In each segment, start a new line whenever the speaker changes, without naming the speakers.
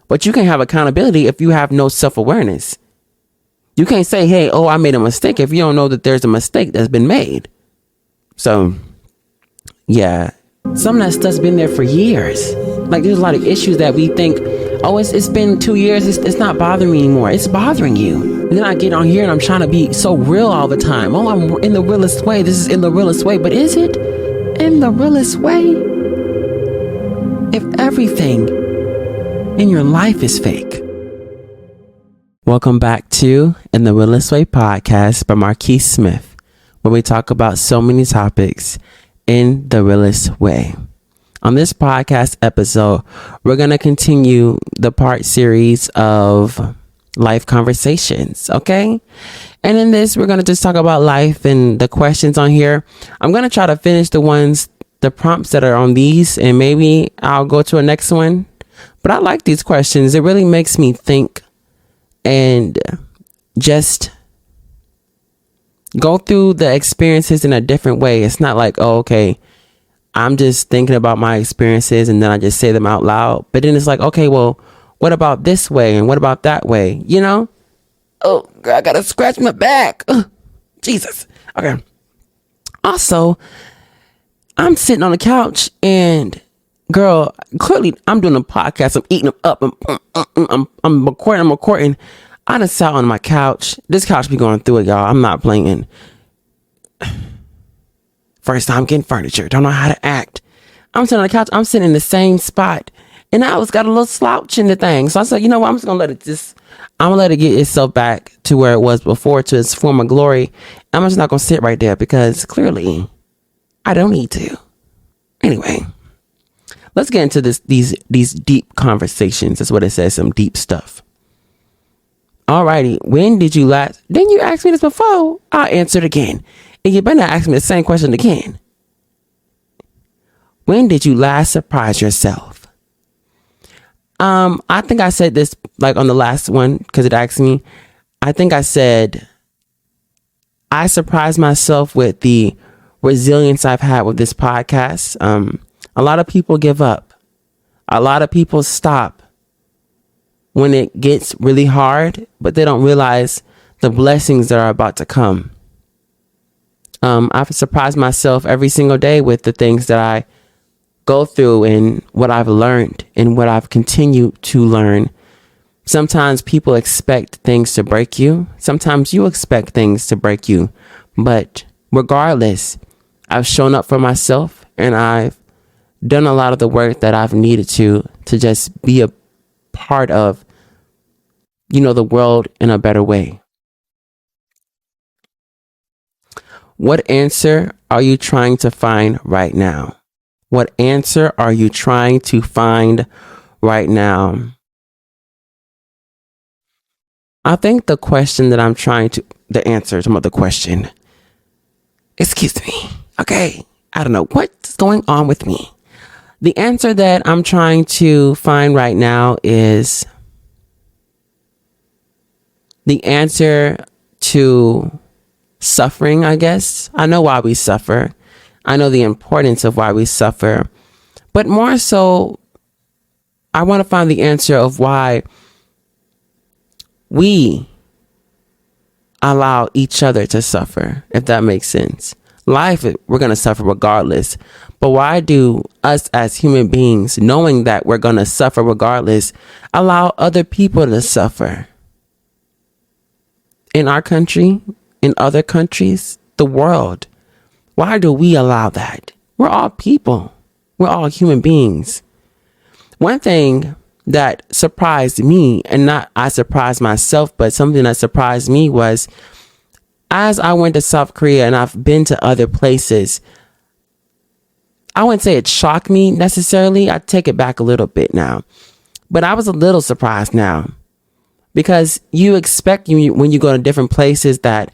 But you can't have accountability if you have no self-awareness. You can't say, hey, I made a mistake if you don't know that there's a mistake that's been made. So, yeah. Some of that stuff's been there for years. Like, there's a lot of issues that we think, it's been 2 years. It's not bothering me anymore. It's bothering you. And then I get on here and I'm trying to be so real all the time. I'm in the realest way. This is in the realest way. But is it in the realest way? If everything in your life is fake. Welcome back to In the Realest Way Podcast by Marqes Smith, where we talk about so many topics in the realest way. On this podcast episode, we're going to continue the part series of life conversations, okay? And in this, we're going to just talk about life and the questions on here. I'm going to try to finish the prompts that are on these, and maybe I'll go to a next one. But I like these questions. It really makes me think and just go through the experiences in a different way. It's not like, I'm just thinking about my experiences and then I just say them out loud. But then it's like, okay, well, what about this way? And what about that way? You know? Oh, girl, I gotta scratch my back. Ugh, Jesus. Okay. Also, I'm sitting on the couch and, girl, clearly I'm doing a podcast. I'm eating them up. I'm recording. I done sat on my couch. This couch be going through it, y'all. I'm not playing. First time getting furniture. Don't know how to act. I'm sitting on the couch. I'm sitting in the same spot. And I got a little slouch in the thing. So I said, you know what? I'm just going to let it get itself back to where it was before, to its former glory. I'm just not going to sit right there because clearly I don't need to. Anyway, let's get into these deep conversations. That's what it says. Some deep stuff. Alrighty. When did you last? Didn't you ask me this before? I'll answer it again. And you better not ask me the same question again. When did you last surprise yourself? I think I said this like on the last one because it asked me. I think I said I surprised myself with the resilience I've had with this podcast. A lot of people give up. A lot of people stop when it gets really hard, but they don't realize the blessings that are about to come. I've surprised myself every single day with the things that I go through and what I've learned and what I've continued to learn. Sometimes people expect things to break you. Sometimes you expect things to break you. But regardless, I've shown up for myself and I've done a lot of the work that I've needed to just be a part of, the world in a better way. What answer are you trying to find right now? What answer are you trying to find right now? I think the question that I'm the answer to the question, excuse me. Okay. I don't know what's going on with me. The answer that I'm trying to find right now is the answer to suffering, I guess. I know why we suffer. I know the importance of why we suffer. But more so, I want to find the answer of why we allow each other to suffer, if that makes sense. Life, we're going to suffer regardless. But why do us as human beings, knowing that we're going to suffer regardless, allow other people to suffer? In our country, in other countries, the world. Why do we allow that? We're all people. We're all human beings. One thing that surprised me, and not I surprised myself, but something that surprised me was, as I went to South Korea and I've been to other places, I wouldn't say it shocked me necessarily. I take it back a little bit now. But I was a little surprised now. Because you expect when you go to different places that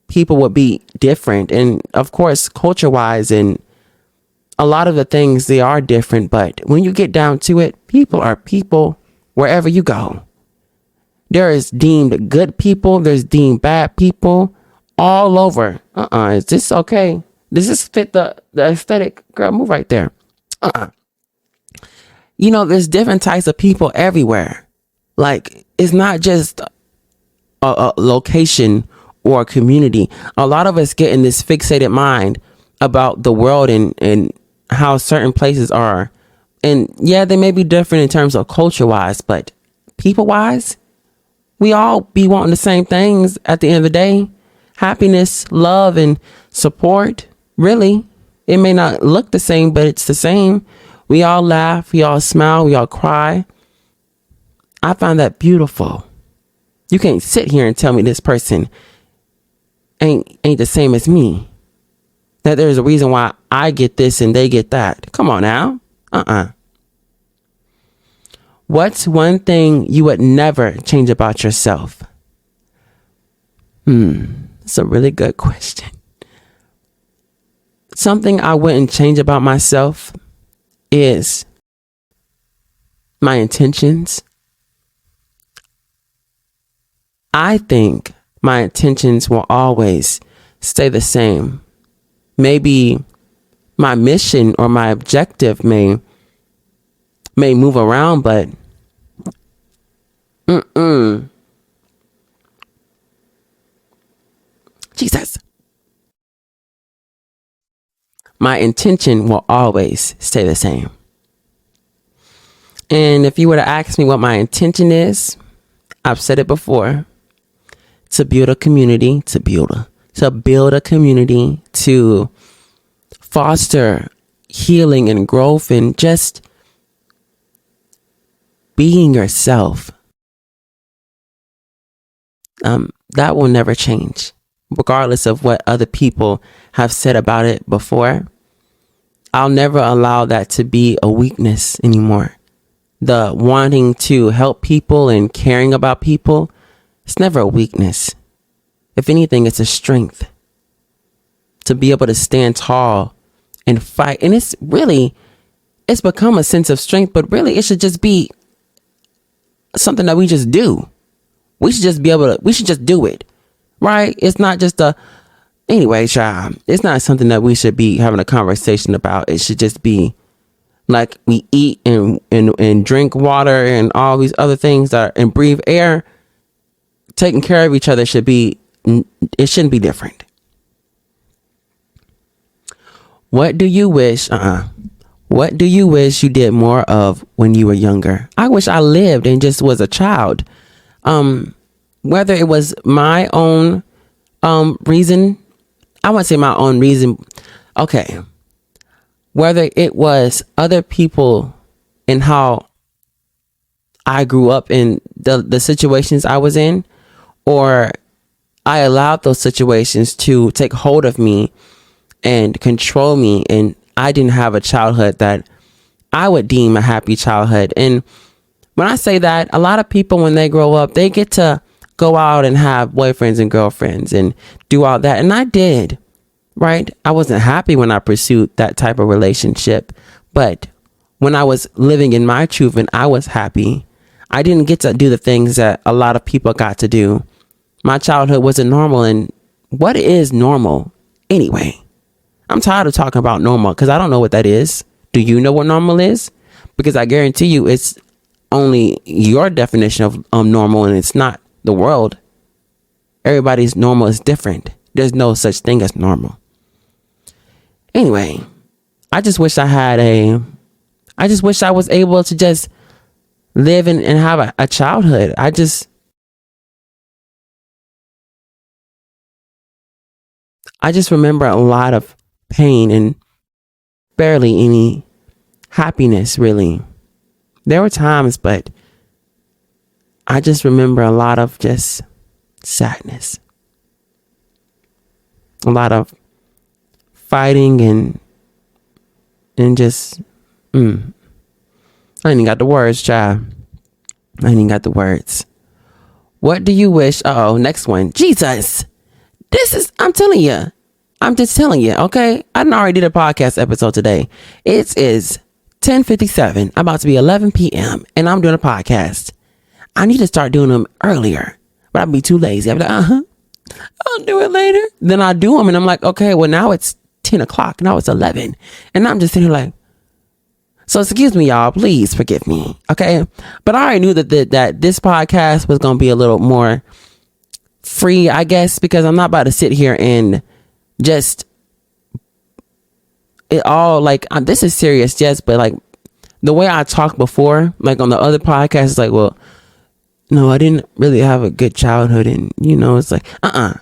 people would be different. And of course, culture-wise and a lot of the things, they are different. But when you get down to it, people are people wherever you go. There is deemed good people. There's deemed bad people all over. Is this okay? Does this fit the aesthetic? Girl, move right there. There's different types of people everywhere. Like, it's not just a location or a community. A lot of us get in this fixated mind about the world and how certain places are. And yeah, they may be different in terms of culture wise, but people wise, we all be wanting the same things at the end of the day. Happiness, love, and support. Really, it may not look the same, but it's the same. We all laugh, we all smile, we all cry. I find that beautiful. You can't sit here and tell me this person ain't the same as me. That there's a reason why I get this and they get that. Come on now. What's one thing you would never change about yourself? That's a really good question. Something I wouldn't change about myself is my intentions. I think my intentions will always stay the same. Maybe my mission or my objective may move around, but Jesus. My intention will always stay the same. And if you were to ask me what my intention is, I've said it before, to build a community, to foster healing and growth and just being yourself. That will never change, regardless of what other people have said about it before. I'll never allow that to be a weakness anymore. The wanting to help people and caring about people, it's never a weakness. If anything, it's a strength to be able to stand tall and fight. And it's become a sense of strength, but really it should just be something that we just do. We should just do it. Right? It's not just anyway, child. It's not something that we should be having a conversation about. It should just be like we eat and drink water and all these other things and breathe air. Taking care of each other shouldn't be different. What do you wish you did more of when you were younger? I wish I lived and just was a child. Whether it was my own reason, I wouldn't say my own reason. Okay. Whether it was other people and how I grew up in the situations I was in, or I allowed those situations to take hold of me and control me, and I didn't have a childhood that I would deem a happy childhood. And when I say that, a lot of people, when they grow up, they get to go out and have boyfriends and girlfriends and do all that. And I did, right? I wasn't happy when I pursued that type of relationship. But when I was living in my truth and I was happy, I didn't get to do the things that a lot of people got to do. My childhood wasn't normal. And what is normal anyway? I'm tired of talking about normal because I don't know what that is. Do you know what normal is? Because I guarantee you it's only your definition of normal, and it's not the world. Everybody's normal is different. There's no such thing as normal. Anyway, I just wish I was able to just live and have a childhood. I just remember a lot of pain and barely any happiness, really. There were times, but I just remember a lot of just sadness. A lot of fighting and just, I ain't even got the words, child. I ain't even got the words. What do you wish? Next one. Jesus. I'm just telling you, okay? I already did a podcast episode today. It is 10:57, about to be 11 p.m., and I'm doing a podcast. I need to start doing them earlier, but I'd be too lazy. I'd be like, I'll do it later. Then I do them, and I'm like, okay, well, now it's 10 o'clock. Now it's 11. And I'm just sitting here like, So excuse me, y'all. Please forgive me. Okay. But I already knew that this podcast was going to be a little more free, I guess, because I'm not about to sit here and just it all like this is serious, yes, but like the way I talked before, like on the other podcast, is like, well, no, I didn't really have a good childhood, and it's like, I'm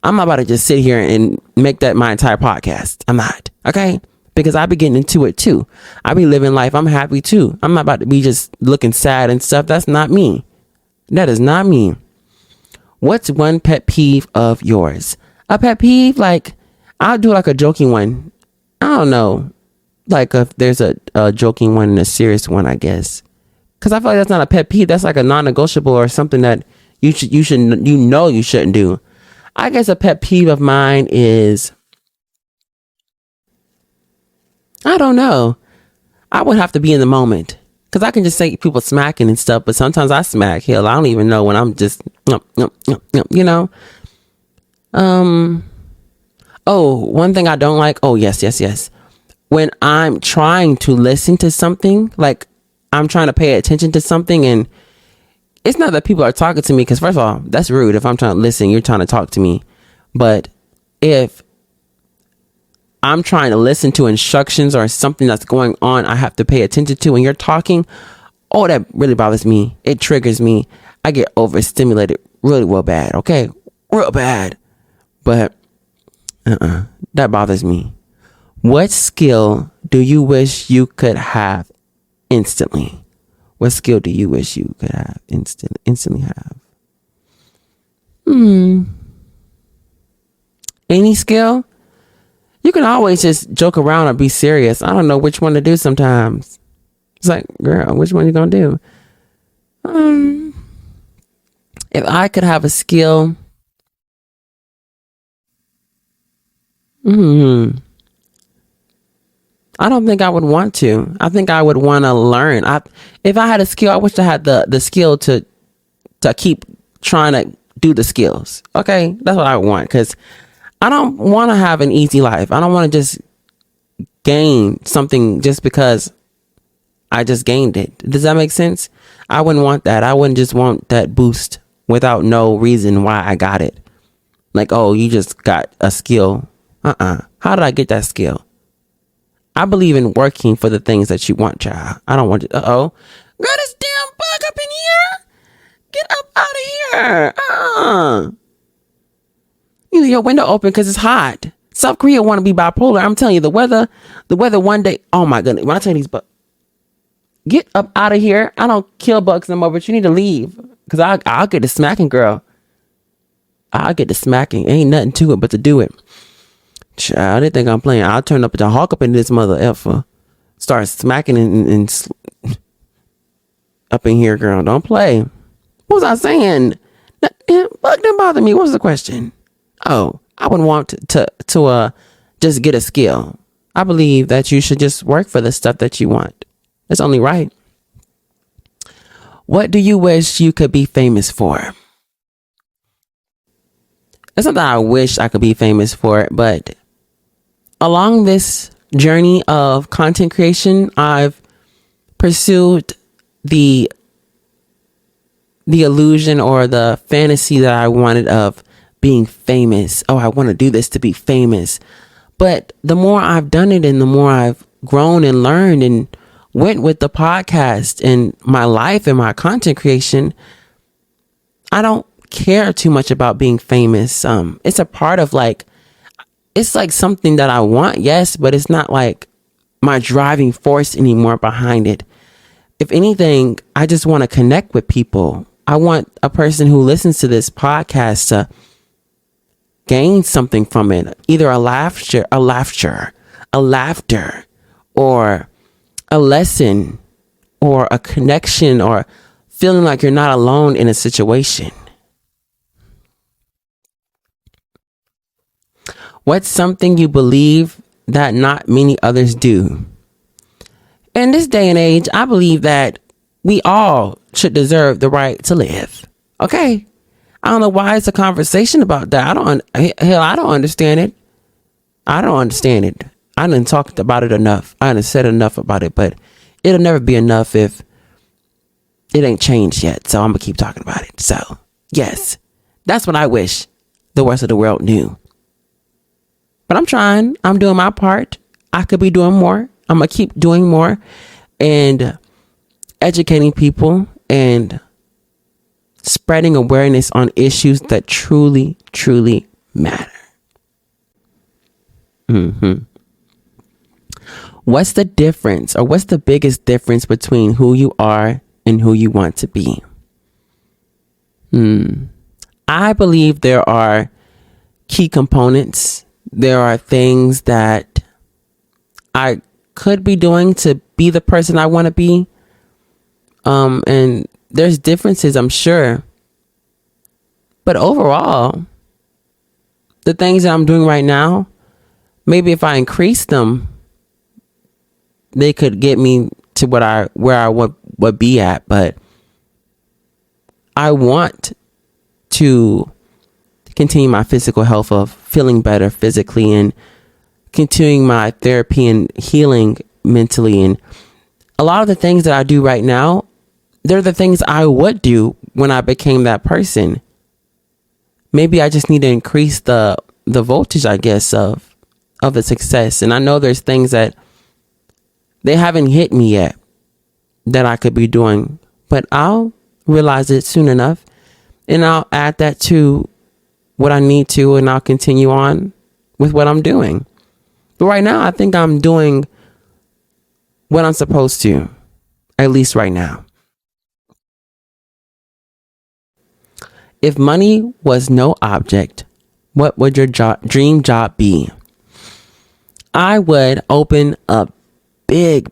not about to just sit here and make that my entire podcast. I'm not, okay? Because I be getting into it too. I be living life. I'm happy too. I'm not about to be just looking sad and stuff. That's not me. That is not me. What's one pet peeve of yours? A pet peeve, like, I'll do like a joking one. I don't know. Like if there's a joking one and a serious one, I guess. Because I feel like that's not a pet peeve. That's like a non-negotiable or something that you shouldn't do. I guess a pet peeve of mine is, I don't know. I would have to be in the moment. Because I can just say people smacking and stuff, but sometimes I smack. Hell, I don't even know when I'm just, Oh, one thing I don't like. Oh, yes. When I'm trying to listen to something, like I'm trying to pay attention to something, and it's not that people are talking to me, because first of all, that's rude. If I'm trying to listen, you're trying to talk to me. But if I'm trying to listen to instructions or something that's going on, I have to pay attention to, and you're talking, oh, that really bothers me. It triggers me. I get overstimulated really real bad. Okay, real bad. But that bothers me. What skill do you wish you could have instantly? What skill do you wish you could have instantly have? Any skill? You can always just joke around or be serious. I don't know which one to do sometimes. It's like, girl, which one you gonna do? If I could have a skill, I don't think I would want to. I think I would want to learn. If I had a skill, I wish I had the skill to keep trying to do the skills. Okay, that's what I want, because I don't want to have an easy life. I don't want to just gain something just because I just gained it. Does that make sense? I wouldn't want that. I wouldn't just want that boost without no reason why I got it. Like, oh, you just got a skill. How did I get that skill? I believe in working for the things that you want, child. I don't want to. Girl, this damn bug up in here. Get up out of here. You leave your window open because it's hot. South Korea want to be bipolar. I'm telling you, the weather one day. Oh my goodness. When I tell you these bugs, get up out of here. I don't kill bugs no more, but you need to leave, because I'll get the smacking, girl. I'll get the smacking. Ain't nothing to it but to do it. Child, they think I'm playing. I'll turn up the hawk up in this mother effer. Start smacking and up in here, girl. Don't play. What was I saying? Bug didn't bother me. What was the question? Oh, I wouldn't want to just get a skill. I believe that you should just work for the stuff that you want. It's only right. What do you wish you could be famous for? It's not that I wish I could be famous for it, but along this journey of content creation, I've pursued the illusion or the fantasy that I wanted of being famous. Oh, I want to do this to be famous. But the more I've done it and the more I've grown and learned and went with the podcast and my life and my content creation, I don't care too much about being famous. It's a part of it's like something that I want, yes, but it's not like my driving force anymore behind it. If anything, I just want to connect with people. I want a person who listens to this podcast to gain something from it, either a laughter, or a lesson, or a connection, or feeling like you're not alone in a situation. What's something you believe that not many others do? In this day and age, I believe that we all should deserve the right to live. Okay? I don't know why it's a conversation about that. I don't understand it. I don't understand it. I done talked about it enough. I done said enough about it, but it'll never be enough if it ain't changed yet. So I'm gonna keep talking about it. So yes, that's what I wish the rest of the world knew. But I'm trying. I'm doing my part. I could be doing more. I'm gonna keep doing more and educating people and spreading awareness on issues that truly, truly matter. What's the difference, or what's the biggest difference between who you are and who you want to be? I believe there are key components. There are things that I could be doing to be the person I want to be. And there's differences, I'm sure. But overall, the things that I'm doing right now, maybe if I increase them, they could get me to where I would be at. But I want to continue my physical health of feeling better physically and continuing my therapy and healing mentally. And a lot of the things that I do right now, they're the things I would do when I became that person. Maybe I just need to increase the voltage, I guess, of the success. And I know there's things that they haven't hit me yet that I could be doing, but I'll realize it soon enough, and I'll add that to what I need to, and I'll continue on with what I'm doing. But right now, I think I'm doing what I'm supposed to, at least right now. If money was no object, what would your dream job be? I would open a big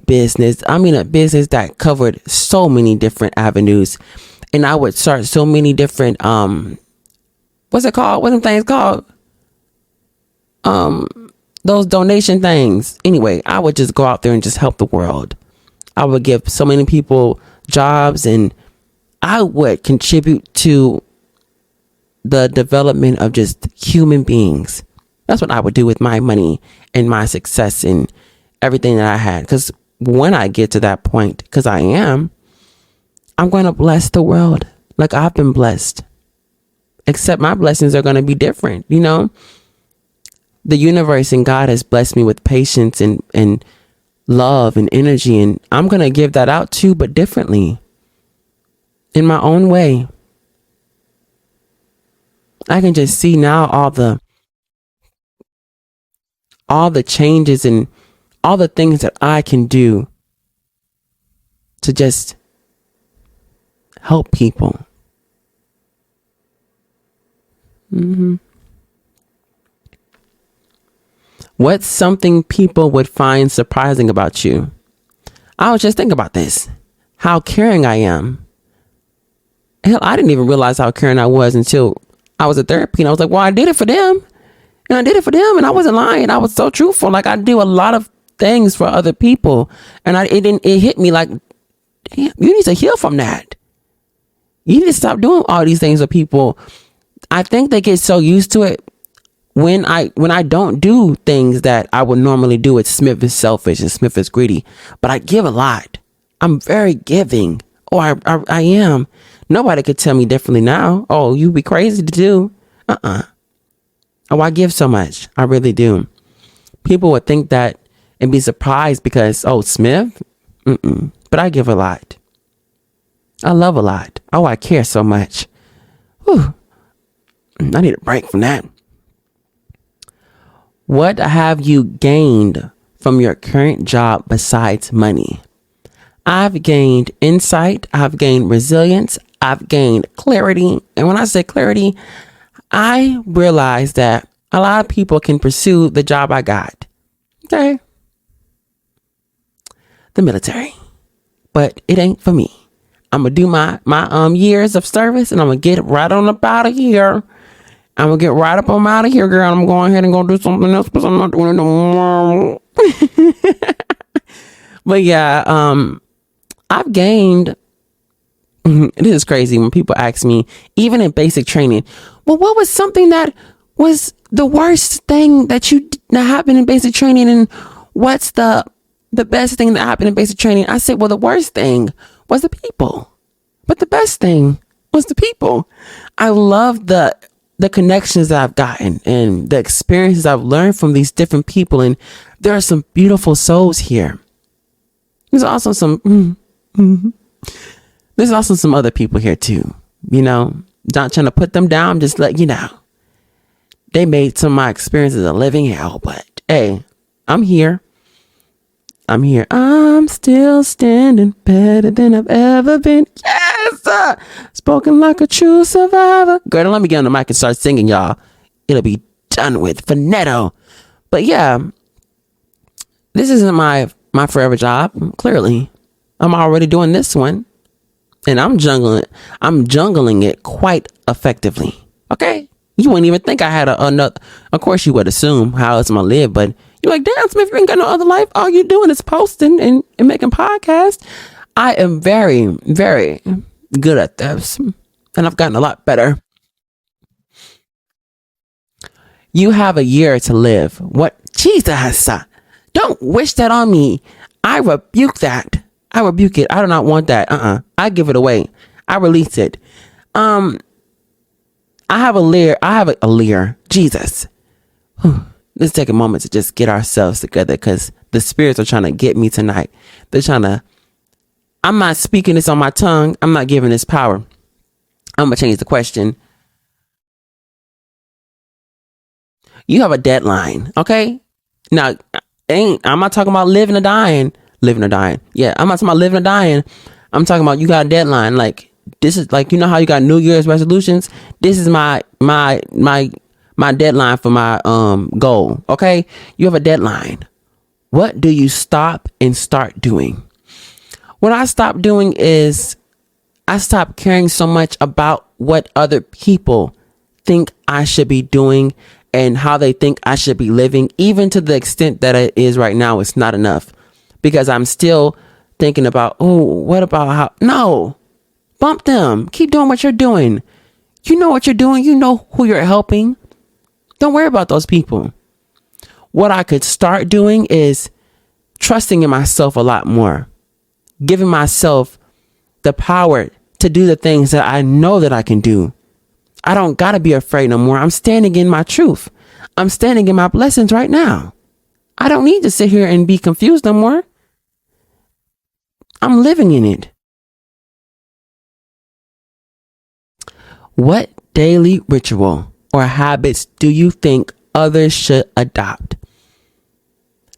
business. I mean, a business that covered so many different avenues. And I would start so many different, what's it called? What are them things called? Those donation things. Anyway, I would just go out there and just help the world. I would give so many people jobs, and I would contribute to the development of just human beings. That's what I would do with my money and my success and everything that I had. Because when I get to that point, because I'm going to bless the world like I've been blessed. Except my blessings are going to be different. You know, the universe and God has blessed me with patience and love and energy. And I'm going to give that out too, but differently. In my own way. I can just see now all the changes and all the things that I can do to just help people. What's something people would find surprising about you? I was just thinking about this. How caring I am. Hell, I didn't even realize how caring I was until I was at therapy, and I was like, well, I did it for them. And I did it for them, and I wasn't lying. I was so truthful. Like, I do a lot of things for other people. And it hit me like, damn, you need to heal from that. You need to stop doing all these things with people. I think they get so used to it. When I don't do things that I would normally do, it's Smith is selfish and Smith is greedy. But I give a lot. I'm very giving. Oh, I am. Nobody could tell me differently now. Oh, you'd be crazy to do. Oh, I give so much. I really do. People would think that and be surprised because, oh, Smith? But I give a lot. I love a lot. Oh, I care so much. Whew. I need a break from that. What have you gained from your current job besides money? I've gained insight. I've gained resilience. I've gained clarity. And when I say clarity, I realize that a lot of people can pursue the job I got. Okay. The military. But it ain't for me. I'm going to do my years of service, and I'm going to get right on up out of here. I'm going to get right up on out of here, girl. I'm going ahead and go do something else because I'm not doing it no more. But yeah, I've gained. This is crazy when people ask me, even in basic training, well, what was something that was the worst thing that happened in basic training, and what's the best thing that happened in basic training? I said, well, the worst thing was the people, but the best thing was the people. I love the connections that I've gotten and the experiences I've learned from these different people. And there are some beautiful souls here. There's also some other people here too, not trying to put them down, just let you know. They made some of my experiences a living hell, but hey, I'm here. I'm still standing better than I've ever been. Yes! Spoken like a true survivor. Girl, don't let me get on the mic and start singing, y'all. It'll be done with. Finetto. But yeah, this isn't my forever job. Clearly, I'm already doing this one. And I'm jungling it quite effectively. Okay? You wouldn't even think I had another. Of course, you would assume how else am I live, but you're like, damn, Smith, you ain't got no other life. All you're doing is posting and making podcasts. I am very, very good at this, and I've gotten a lot better. You have a year to live. What? Jesus, don't wish that on me. I rebuke that. I rebuke it. I do not want that. I give it away. I release it. I have a leer. Jesus. Let's take a moment to just get ourselves together, because the spirits are trying to get me tonight. I'm not speaking this on my tongue. I'm not giving this power. I'm going to change the question. You have a deadline, okay? Now, I'm not talking about living or dying. Yeah, I'm not talking about living or dying. I'm talking about you got a deadline. Like, this is like, how you got New Year's resolutions? This is my deadline for my goal, okay? You have a deadline. What do you stop and start doing? What I stopped doing is I stopped caring so much about what other people think I should be doing and how they think I should be living, even to the extent that it is right now. It's not enough, because I'm still thinking about, what about how? No, bump them. Keep doing what you're doing. You know what you're doing. You know who you're helping. Don't worry about those people. What I could start doing is trusting in myself a lot more, giving myself the power to do the things that I know that I can do. I don't got to be afraid no more. I'm standing in my truth. I'm standing in my blessings right now. I don't need to sit here and be confused no more. I'm living in it. What daily ritual or habits do you think others should adopt?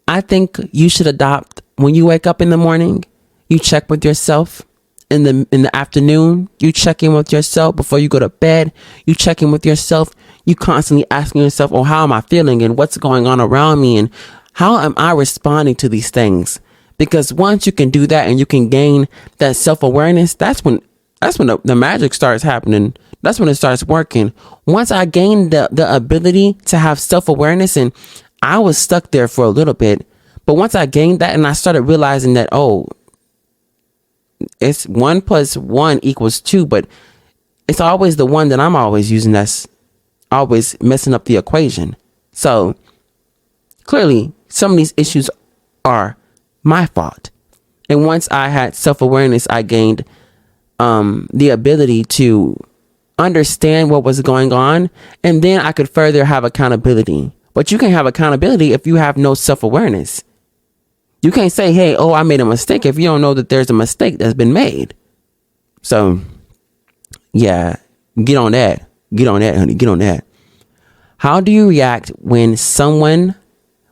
I think you should adopt, when you wake up in the morning, you check with yourself. In the afternoon, you check in with yourself. Before you go to bed, you check in with yourself. You constantly asking yourself, how am I feeling, and what's going on around me, and how am I responding to these things? Because once you can do that and you can gain that self-awareness, that's when the magic starts happening. That's when it starts working. Once I gained the ability to have self-awareness, and I was stuck there for a little bit, but once I gained that and I started realizing that, it's 1 + 1 = 2, but it's always the one that I'm always using that's always messing up the equation. So clearly some of these issues are my fault. And once I had self-awareness, I gained the ability to understand what was going on, and then I could further have accountability. But you can't have accountability if you have no self-awareness. You can't say, hey, I made a mistake, if you don't know that there's a mistake that's been made. So, yeah, get on that. Get on that, honey. Get on that. How do you react when someone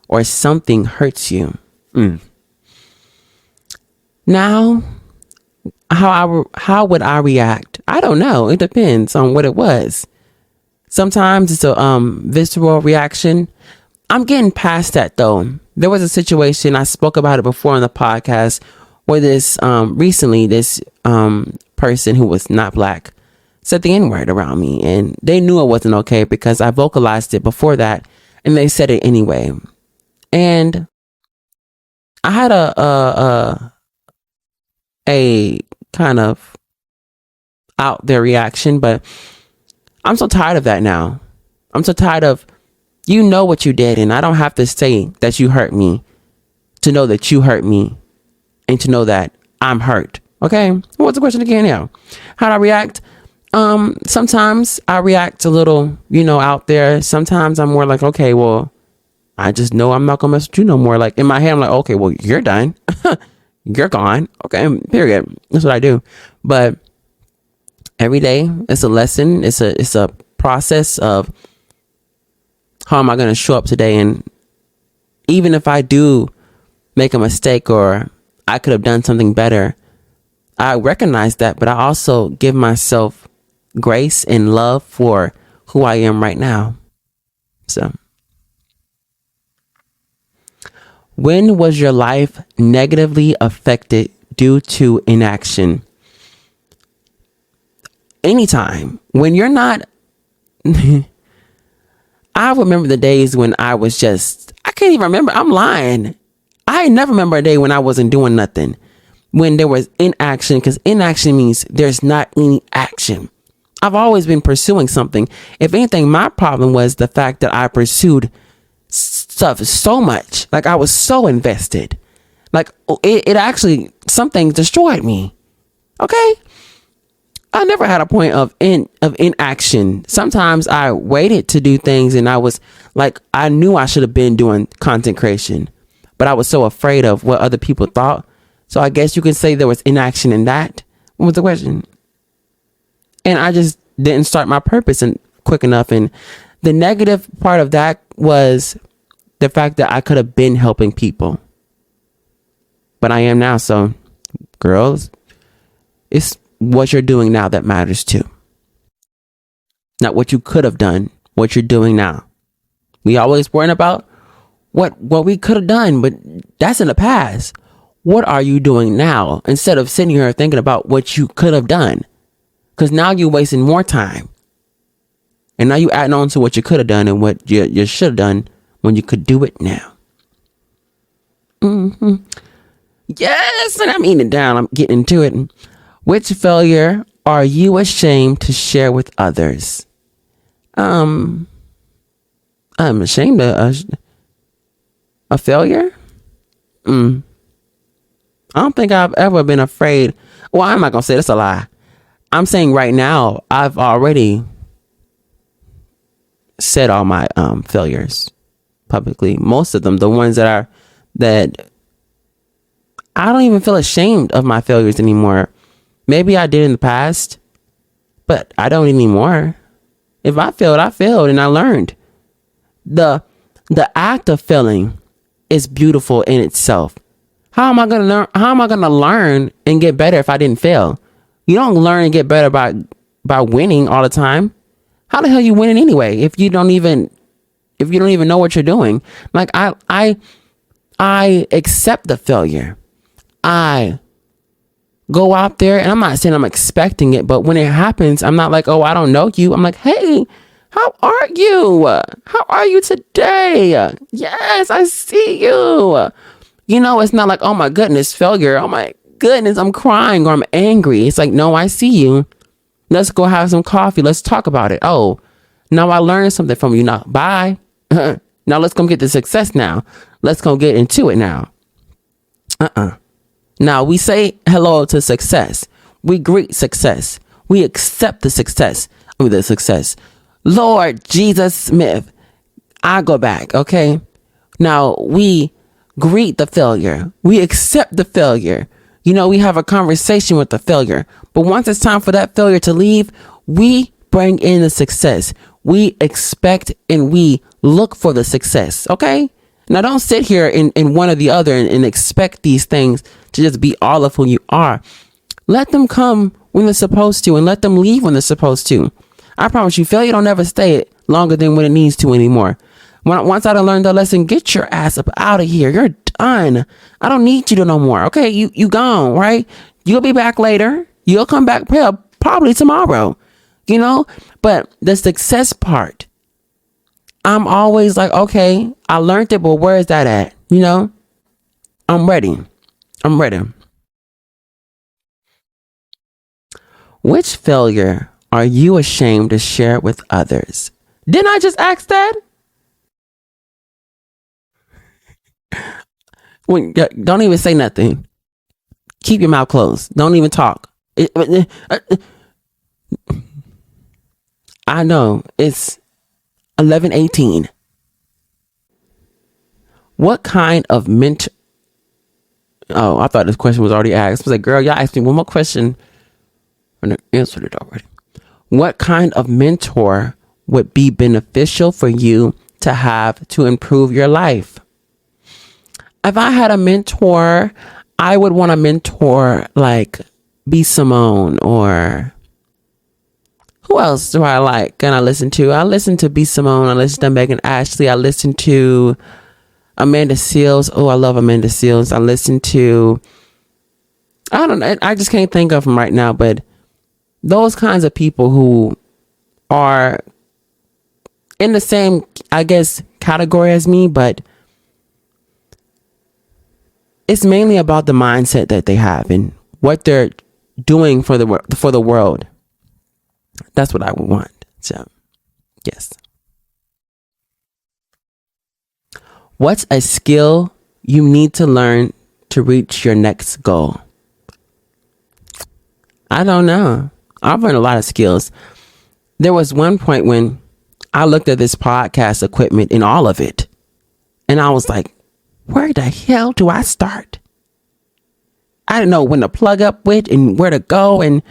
or something hurts you? Now, how would I react? I don't know. It depends on what it was. Sometimes it's a visceral reaction. I'm getting past that, though. There was a situation, I spoke about it before on the podcast, where this person who was not black said the N-word around me, and they knew it wasn't okay because I vocalized it before that, and they said it anyway. And I had a kind of out there reaction, but I'm so tired of that now. I'm so tired of You know what you did, and I don't have to say that you hurt me to know that you hurt me and to know that I'm hurt. Okay? What's the question again now? How do I react? Sometimes I react a little, out there. Sometimes I'm more like, okay, well, I just know I'm not gonna mess with you no more. Like in my head, I'm like, okay, well, you're done. You're gone. Okay, period. That's what I do. But every day it's a lesson. It's a process of how am I going to show up today. And even if I do make a mistake or I could have done something better, I recognize that, but I also give myself grace and love for who I am right now. So, when was your life negatively affected due to inaction? Anytime. When you're not, I remember the days when I was I can't even remember. I'm lying. I never remember a day when I wasn't doing nothing. When there was inaction, because inaction means there's not any action. I've always been pursuing something. If anything, my problem was the fact that I pursued stuff so much. Like I was so invested. Like it actually, some things destroyed me. Okay? I never had a point of inaction. Sometimes I waited to do things and I was like, I knew I should have been doing content creation, but I was so afraid of what other people thought. So I guess you could say there was inaction in that. What was the question? And I just didn't start my purpose quick enough. And the negative part of that was the fact that I could have been helping people, but I am now. So girls, it's what you're doing now that matters too. Not what you could have done, what you're doing now. We always worrying about what we could have done, but that's in the past. What are you doing now? Instead of sitting here thinking about what you could have done. Because now you're wasting more time. And now you're adding on to what you could have done and what you should have done when you could do it now. Mm-hmm. Yes, and I'm eating it down. I'm getting into it. Which failure are you ashamed to share with others? I'm ashamed of a failure. I don't think I've ever been afraid. Well, I'm not gonna say that's a lie. I'm saying right now I've already said all my failures publicly. Most of them, the ones that I don't even feel ashamed of my failures anymore. Maybe I did in the past, but I don't anymore. If I failed, I failed and I learned. The act of failing is beautiful in itself. How am I gonna learn? How am I gonna learn and get better if I didn't fail? You don't learn and get better by winning all the time. How the hell you winning anyway if you don't even know what you're doing? Like I accept the failure. I go out there, and I'm not saying I'm expecting it, but when it happens, I'm not like, oh, I don't know you. I'm like, hey, how are you? How are you today? Yes, I see you. It's not like, oh my goodness, failure. Oh my goodness, I'm crying or I'm angry. It's like, no, I see you. Let's go have some coffee. Let's talk about it. Oh, now I learned something from you. Now, bye. Now let's go get the success now. Let's go get into it now. Now we say hello to success. We greet success. We accept the success. Lord Jesus Smith, I go back. Okay. Now we greet the failure. We accept the failure. We have a conversation with the failure. But once it's time for that failure to leave, we bring in the success. We expect and we look for the success. Okay. Now don't sit here in one or the other and expect these things to just be all of who you are. Let them come when they're supposed to and let them leave when they're supposed to. I promise you, failure don't ever stay longer than when it needs to anymore. Once I learned that lesson, get your ass up out of here. You're done. I don't need you to no more. Okay, you gone, right? You'll be back later. You'll come back probably tomorrow, But the success part, I'm always like, okay, I learned it, but where is that at? I'm ready. Which failure are you ashamed to share with others? Didn't I just ask that? Don't even say nothing. Keep your mouth closed. Don't even talk. I know it's 11:18. What kind of mentor? Oh, I thought this question was already asked. I was like, girl, y'all asked me one more question and I answered it already. What kind of mentor would be beneficial for you to have to improve your life? If I had a mentor, I would want a mentor like B. Simone, or who else do I like and I listen to? I listen to B. Simone. I listen to Megan Ashley. I listen to Amanda Seales. Oh, I love Amanda Seales. I listen to, I don't know. I just can't think of them right now, but those kinds of people who are in the same, I guess, category as me, but it's mainly about the mindset that they have and what they're doing for the world. That's what I would want. So, yes. What's a skill you need to learn to reach your next goal? I don't know. I've learned a lot of skills. There was one point when I looked at this podcast equipment and all of it, and I was like, where the hell do I start? I didn't know when to plug up with and where to go and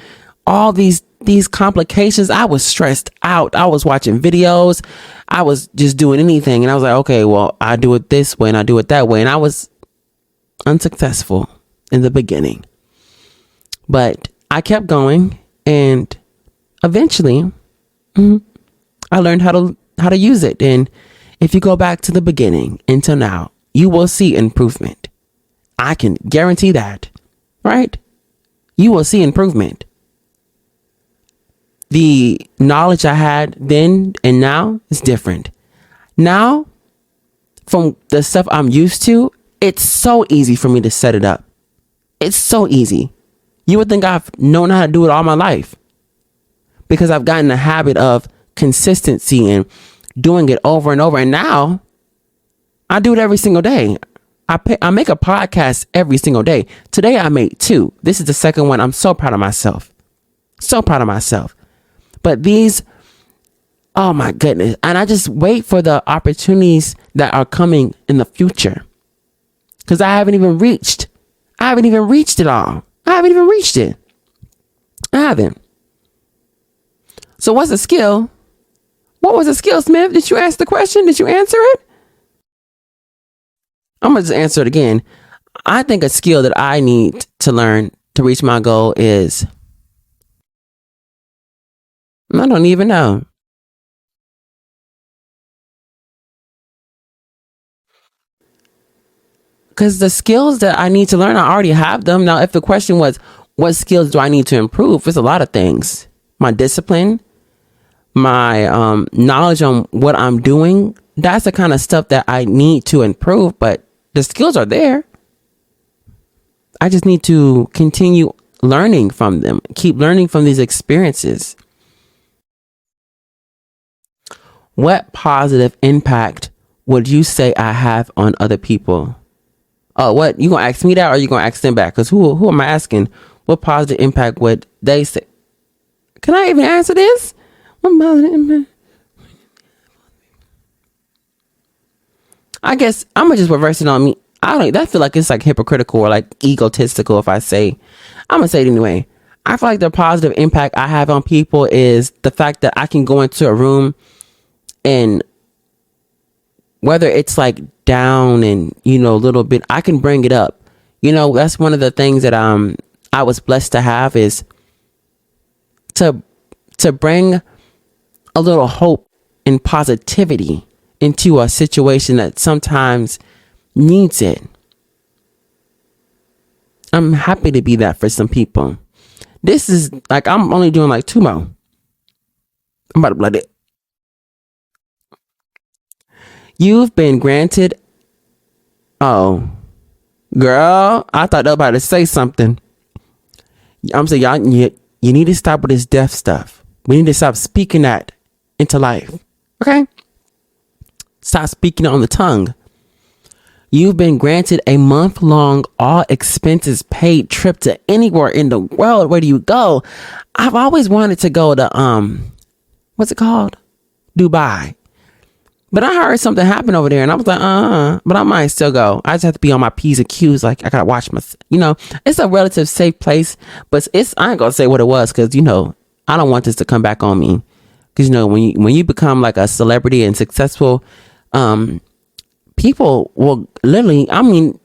all these complications. I was stressed out. I was watching videos. I was just doing anything. And I was like, okay, well, I do it this way and I do it that way. And I was unsuccessful in the beginning. But I kept going, and eventually I learned how to use it. And if you go back to the beginning until now, you will see improvement. I can guarantee that, right? You will see improvement. The knowledge I had then and now is different. Now, from the stuff I'm used to, it's so easy for me to set it up. It's so easy. You would think I've known how to do it all my life, because I've gotten the habit of consistency and doing it over and over. And now I do it every single day. I make a podcast every single day. Today I made 2. This is the second one. I'm so proud of myself. So proud of myself. But these, oh my goodness. And I just wait for the opportunities that are coming in the future, because I haven't even reached it all. I haven't even reached it. I haven't. So what's a skill? What was a skill, Smith? Did you ask the question? Did you answer it? I'm going to just answer it again. I think a skill that I need to learn to reach my goal is, I don't even know. Because the skills that I need to learn, I already have them. Now, if the question was, what skills do I need to improve? There's a lot of things. My discipline, my knowledge on what I'm doing. That's the kind of stuff that I need to improve. But the skills are there. I just need to continue learning from them. Keep learning from these experiences. What positive impact would you say I have on other people? Oh, what? You gonna ask me that, or you gonna ask them back? Because who am I asking? What positive impact would they say? Can I even answer this? What positive impact? I guess I'm gonna just reverse it on me. That feel like it's like hypocritical or like egotistical if I say. I'm gonna say it anyway. I feel like the positive impact I have on people is the fact that I can go into a room, and whether it's like down and, a little bit, I can bring it up. That's one of the things that I was blessed to have, is to bring a little hope and positivity into a situation that sometimes needs it. I'm happy to be that for some people. This is like, I'm only doing like 2 more. I'm about to blood it. You've been granted. Oh, girl, I thought they were about to say something. I'm saying, y'all, you need to stop with this death stuff. We need to stop speaking that into life. Okay? Stop speaking it on the tongue. You've been granted a month-long, all expenses paid trip to anywhere in the world. Where do you go? I've always wanted to go to, what's it called? Dubai. But I heard something happen over there and I was like, but I might still go. I just have to be on my P's and Q's. Like I gotta watch my, it's a relative safe place, but I ain't gonna say what it was. Cause I don't want this to come back on me. Cause when you become like a celebrity and successful, people will literally,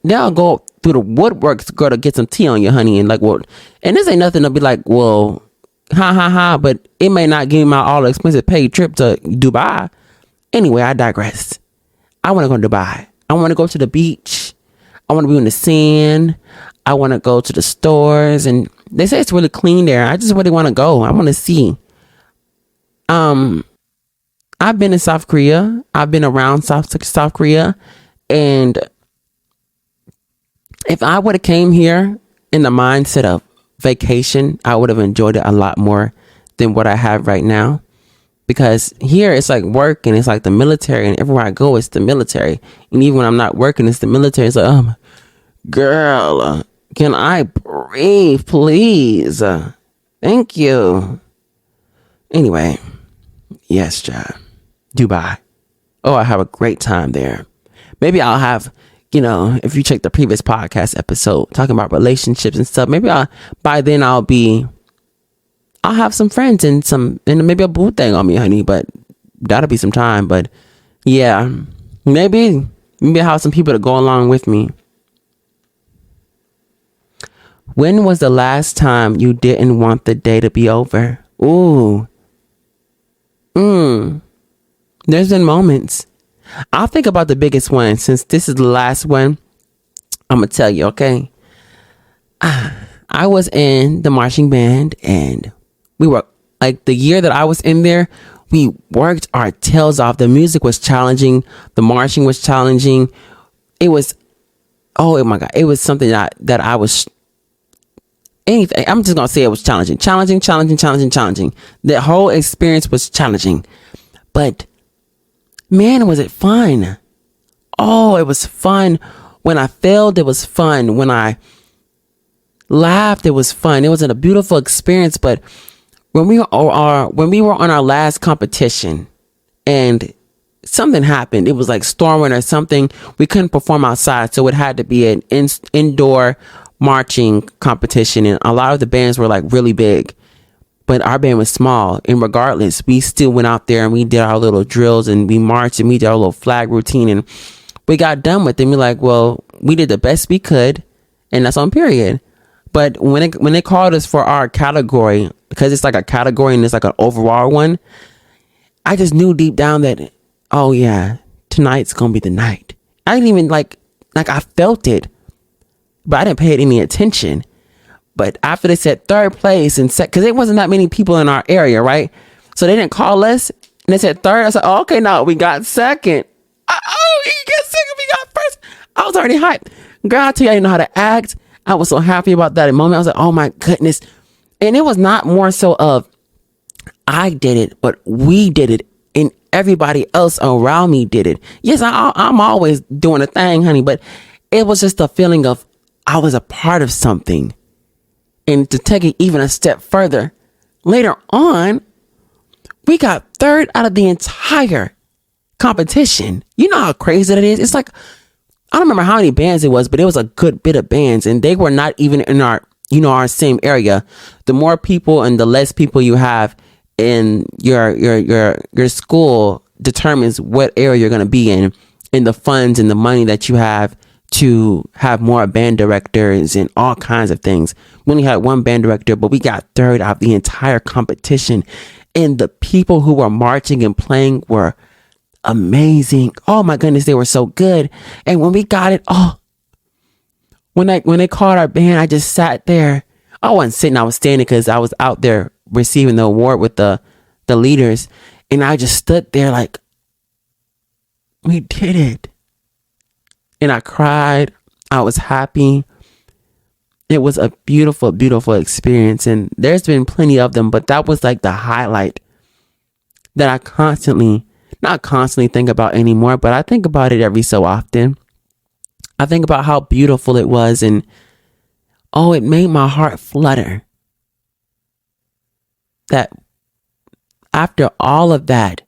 they'll go through the woodwork to go to get some tea on you, honey. And and this ain't nothing to be like, well, ha, but it may not give me my all expensive paid trip to Dubai. Anyway, I digress. I want to go to Dubai. I want to go to the beach. I want to be in the sand. I want to go to the stores. And they say it's really clean there. I just really want to go. I want to see. I've been in South Korea. I've been around South Korea. And if I would have came here in the mindset of vacation, I would have enjoyed it a lot more than what I have right now. Because here it's like work and it's like the military, and everywhere I go it's the military. And even when I'm not working, it's the military. It's like, girl, can I breathe, please? Thank you. Anyway, yes, child. Dubai. Oh, I have a great time there. Maybe I'll have, if you check the previous podcast episode talking about relationships and stuff, maybe by then I'll have some friends and maybe a boo thing on me, honey, but that'll be some time. But yeah, maybe I'll have some people to go along with me. When was the last time you didn't want the day to be over? Ooh. There's been moments. I'll think about the biggest one. Since this is the last one, I'm going to tell you, okay? I was in the marching band, and we were, like, the year that I was in there, we worked our tails off. The music was challenging. The marching was challenging. It was, oh my God, it was something that I was, anything. I'm just going to say it was challenging. Challenging. The whole experience was challenging. But man, was it fun. Oh, it was fun. When I failed, it was fun. When I laughed, it was fun. It was a beautiful experience. But when we were on our last competition and something happened, it was like storming or something. We couldn't perform outside, so it had to be an indoor marching competition. And a lot of the bands were like really big, but our band was small. And regardless, we still went out there and we did our little drills and we marched and we did our little flag routine, and we got done with it. And we're like, well, we did the best we could, and that's on period. But when they called us for our category, because it's like a category and it's like an overall one, I just knew deep down that, oh yeah, tonight's gonna be the night. I didn't even like I felt it, but I didn't pay it any attention. But after they said third place and because it wasn't that many people in our area, right? So they didn't call us, and they said third. I said, oh, okay, no, we got second. Oh, we got second, we got first. I was already hyped. Girl, I tell you, I didn't know how to act. I was so happy about that moment. I was like, oh my goodness. And it was not more so of I did it, but we did it, and everybody else around me did it. Yes, I'm always doing a thing, honey, but it was just a feeling of I was a part of something. And to take it even a step further, later on, we got third out of the entire competition. You know how crazy that is? It's like, I don't remember how many bands it was, but it was a good bit of bands, and they were not even in our same area. The more people and the less people you have in your school determines what area you're going to be in, and the funds and the money that you have to have more band directors and all kinds of things. We only had one band director, but we got third out of the entire competition. And the people who were marching and playing were amazing. Oh my goodness, they were so good. And when we got it, when they called our band, I just sat there. I wasn't sitting, I was standing because I was out there receiving the award with the leaders. And I just stood there like, we did it. And I cried. I was happy. It was a beautiful, beautiful experience. And there's been plenty of them, but that was like the highlight that I not constantly think about anymore, but I think about it every so often. I think about how beautiful it was, and it made my heart flutter. That after all of that,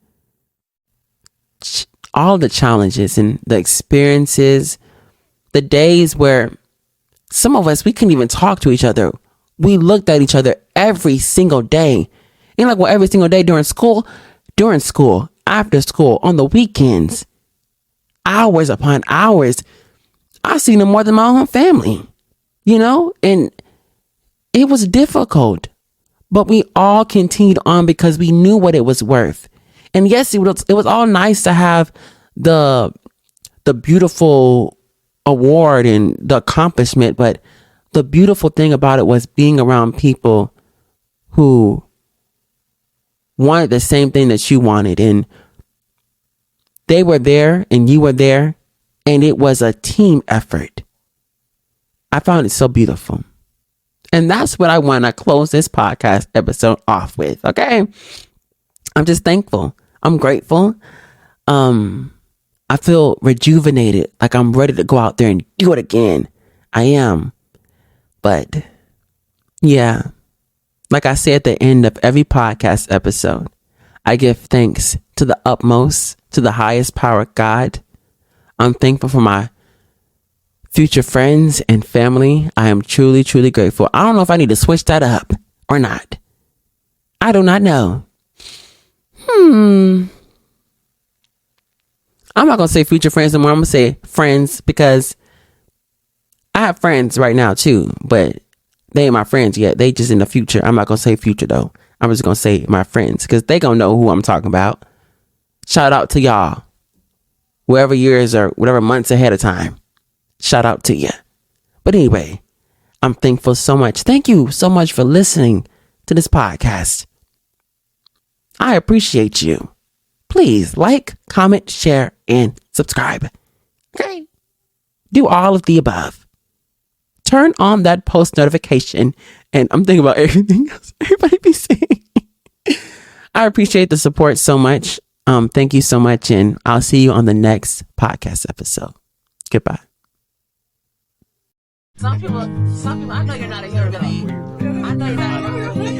all the challenges and the experiences, the days where some of us, we couldn't even talk to each other. We looked at each other every single day. And every single day during school, after school, on the weekends, hours upon hours. I've seen them more than my own family, and it was difficult, but we all continued on because we knew what it was worth. And yes, it was all nice to have the beautiful award and the accomplishment, but the beautiful thing about it was being around people who wanted the same thing that you wanted, and they were there and you were there, and it was a team effort. I found it so beautiful. And that's what I want to close this podcast episode off with. Okay. I'm just thankful. I'm grateful. I feel rejuvenated. Like I'm ready to go out there and do it again. I am. But yeah, like I say at the end of every podcast episode, I give thanks to the utmost, to the highest power, God. I'm thankful for my future friends and family. I am truly, truly grateful. I don't know if I need to switch that up or not. I do not know. I'm not going to say future friends anymore. I'm going to say friends, because I have friends right now too, but they ain't my friends yet. They just in the future. I'm not going to say future though. I'm just going to say my friends, because they going to know who I'm talking about. Shout out to y'all. Whatever years or whatever months ahead of time. Shout out to you. But anyway, I'm thankful so much. Thank you so much for listening to this podcast. I appreciate you. Please like, comment, share, and subscribe. Okay? Do all of the above. Turn on that post notification. And I'm thinking about everything else everybody be saying. I appreciate the support so much. Thank you so much. And I'll see you on the next podcast episode. Goodbye. Some people, I know you're not a human being. I know you're not a human being.